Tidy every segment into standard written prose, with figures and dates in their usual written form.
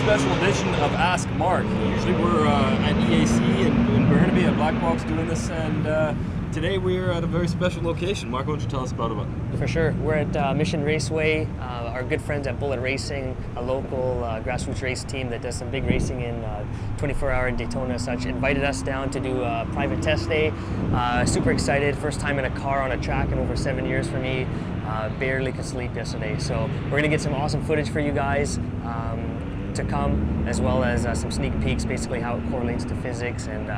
special edition of Ask Marc. Usually we're at EAC in Burnaby at Black Box doing this, and today we're at a very special location. Marc, why don't you tell us about it? For sure. We're at Mission Raceway. Our good friends at Bullet Racing, a local grassroots race team that does some big racing in 24-hour Daytona and such, invited us down to do a private test day. Super excited. First time in a car on a track in over 7 years for me. Barely could sleep yesterday. So we're going to get some awesome footage for you guys to come, as well as some sneak peeks, basically how it correlates to physics and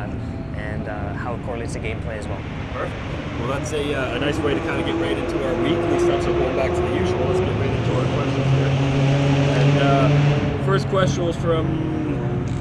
how it correlates to gameplay as well. Perfect. Well, that's a nice way to kind of get right into our weekly stuff. So going back to the usual, let's get right into our questions here. And first question was from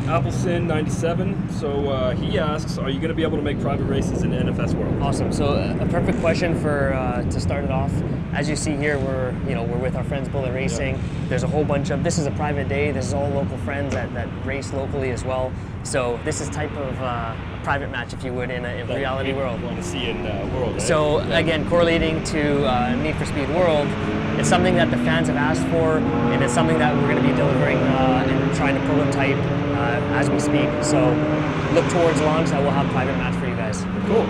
Appleson97. So he asks, are you going to be able to make private races in the NFS World? Awesome. So a perfect question for to start it off. As you see here, we're with our friends Bullet Racing. Yep. There's a whole bunch of, this is a private day. This is all local friends that race locally as well. So this is type of a private match, if you would, in a reality world. Want to see in world. Right? So again, correlating to Need for Speed World, it's something that the fans have asked for, and it's something that we're going to be delivering and trying to prototype as we speak. So look towards launch that we'll have a private match for you guys. Cool.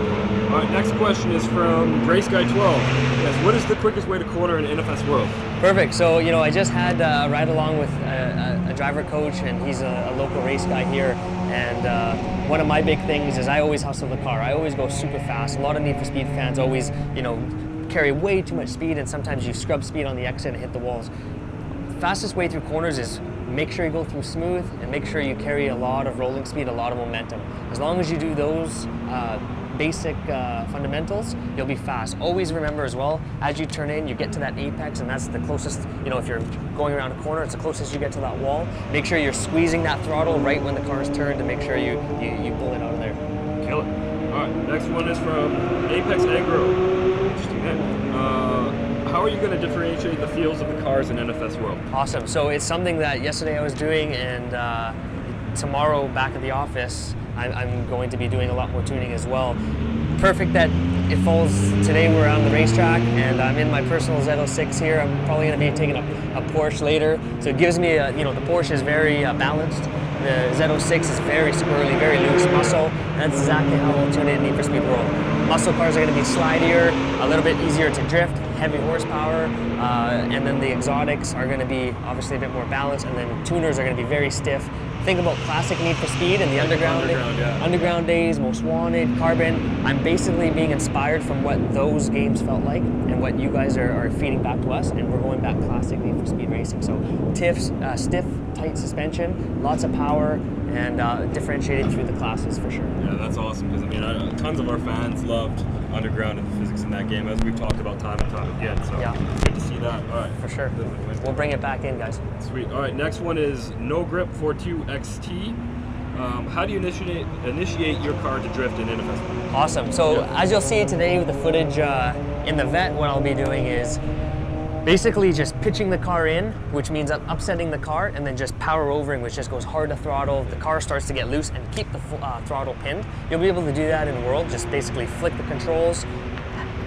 All right, next question is from Race Guy 12. Yes, what is the quickest way to corner in NFS World? Perfect. So I just had a ride along with a driver coach, and he's a local race guy here. And one of my big things is I always hustle the car. I always go super fast. A lot of Need for Speed fans always, carry way too much speed, and sometimes you scrub speed on the exit and hit the walls. Fastest way through corners is make sure you go through smooth and make sure you carry a lot of rolling speed, a lot of momentum. As long as you do those basic fundamentals, you'll be fast. Always remember as well, as you turn in, you get to that apex, and that's the closest, if you're going around a corner, it's the closest you get to that wall. Make sure you're squeezing that throttle right when the car is turned to make sure you pull it out of there. Kill it. All right, next one is from Apex Agro. Interesting name. How are you going to differentiate the feels of the cars in NFS World? Awesome. So it's something that yesterday I was doing, and tomorrow back at the office, I'm going to be doing a lot more tuning as well. Perfect that it falls today. We're on the racetrack, and I'm in my personal Z06 here. I'm probably going to be taking a Porsche later, so it gives me the Porsche is very balanced. The Z06 is very squirrely, very loose muscle, and that's exactly how we'll tune in Need for Speed World. Muscle cars are going to be slidier, a little bit easier to drift, heavy horsepower, and then the exotics are going to be obviously a bit more balanced, and then tuners are going to be very stiff. Think about classic Need for Speed and the underground days, Most Wanted, Carbon. I'm basically being inspired from what those games felt like and what you guys are feeding back to us, and we're going back classic Need for Speed racing. So stiff, tight suspension, lots of power, and differentiated through the classes for sure. Yeah, that's awesome, because tons of our fans loved underground and the physics in that game, as we've talked about time and time again. So yeah, good to see that. All right, for sure. We'll bring it back in, guys. Sweet. All right, next one is No Grip 42XT. How do you initiate your car to drift in NFS? Awesome. So as you'll see today with the footage in the vet, what I'll be doing is basically just pitching the car in, which means upsetting the car, and then just power overing, which just goes hard to throttle. The car starts to get loose and keep the throttle pinned. You'll be able to do that in World. Just basically flick the controls,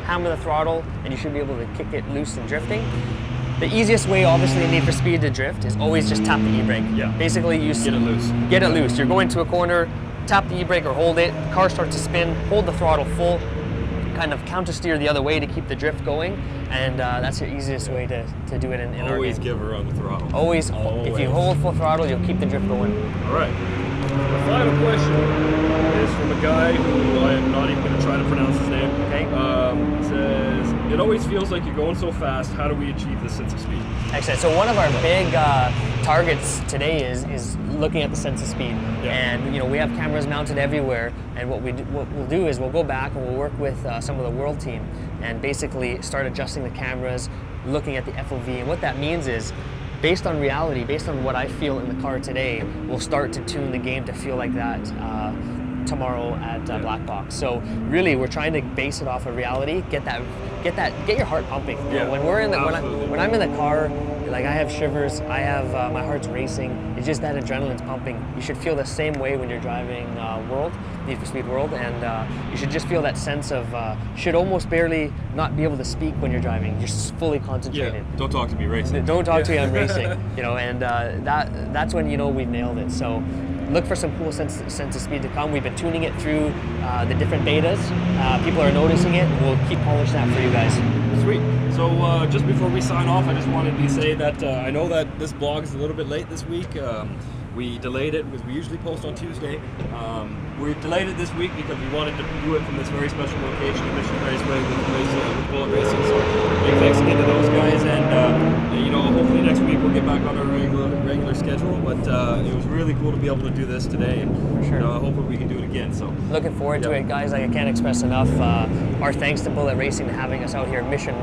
hammer the throttle, and you should be able to kick it loose and drifting. The easiest way, obviously, in Need for Speed to drift is always just tap the e-brake. Yeah. Basically, you get it loose. Get it loose. You're going to a corner, tap the e-brake or hold it. Car starts to spin. Hold the throttle full. Kind of counter steer the other way to keep the drift going, and that's your easiest way to do it in our Always game. give her on the throttle. Always. If you hold full throttle, you'll keep the drift going. All right. The final question is from a guy who I am not even going to try to pronounce his name. Okay. It says, it always feels like you're going so fast. How do we achieve this sense of speed? Excellent. So one of our big targets today is looking at the sense of speed. Yeah. And we have cameras mounted everywhere. And what we'll do is we'll go back and we'll work with some of the World team and basically start adjusting the cameras, looking at the FOV. And what that means is, based on reality, based on what I feel in the car today, we'll start to tune the game to feel like that tomorrow at Black Box. So really, we're trying to base it off of reality. Get your heart pumping. You know, when we're in the when I'm in the car, like I have shivers, I have my heart's racing. It's just that adrenaline's pumping. You should feel the same way when you're driving Need for Speed World, and you should just feel that sense of should almost barely not be able to speak when you're driving. You're fully concentrated. Yeah. Don't talk to me racing. Don't talk to me, I'm racing. You know, and that's when you know we've nailed it. So look for some cool sense of speed to come. We've been tuning it through the different betas. People are noticing it, and we'll keep polishing that for you guys. Sweet. So just before we sign off, I just wanted to say that I know that this blog is a little bit late this week. We delayed it because we usually post on Tuesday. We delayed it this week because we wanted to do it from this very special location, the Mission Raceway with Bullet Racing. So big thanks again to those guys, and you know, hopefully next week we'll get back on our regular schedule. But it was really cool to be able to do this today, and for sure. You know, I hope we can do it again. So looking forward to it, guys. Like I can't express enough our thanks to Bullet Racing for having us out here, Mission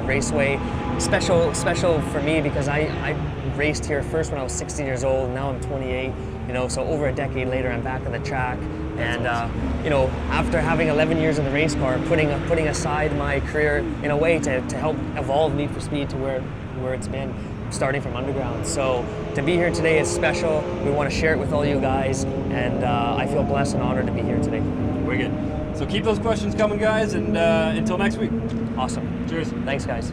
Raceway. Special for me because I raced here first when I was 16 years old. Now I'm 28. You know, so over a decade later, I'm back on the track. And you know, after having 11 years in the race car, putting aside my career in a way to help evolve Need for Speed to where it's been, starting from underground. So to be here today is special. We want to share it with all you guys, and I feel blessed and honored to be here today. Wicked. So keep those questions coming, guys, and until next week. Awesome. Cheers. Thanks, guys.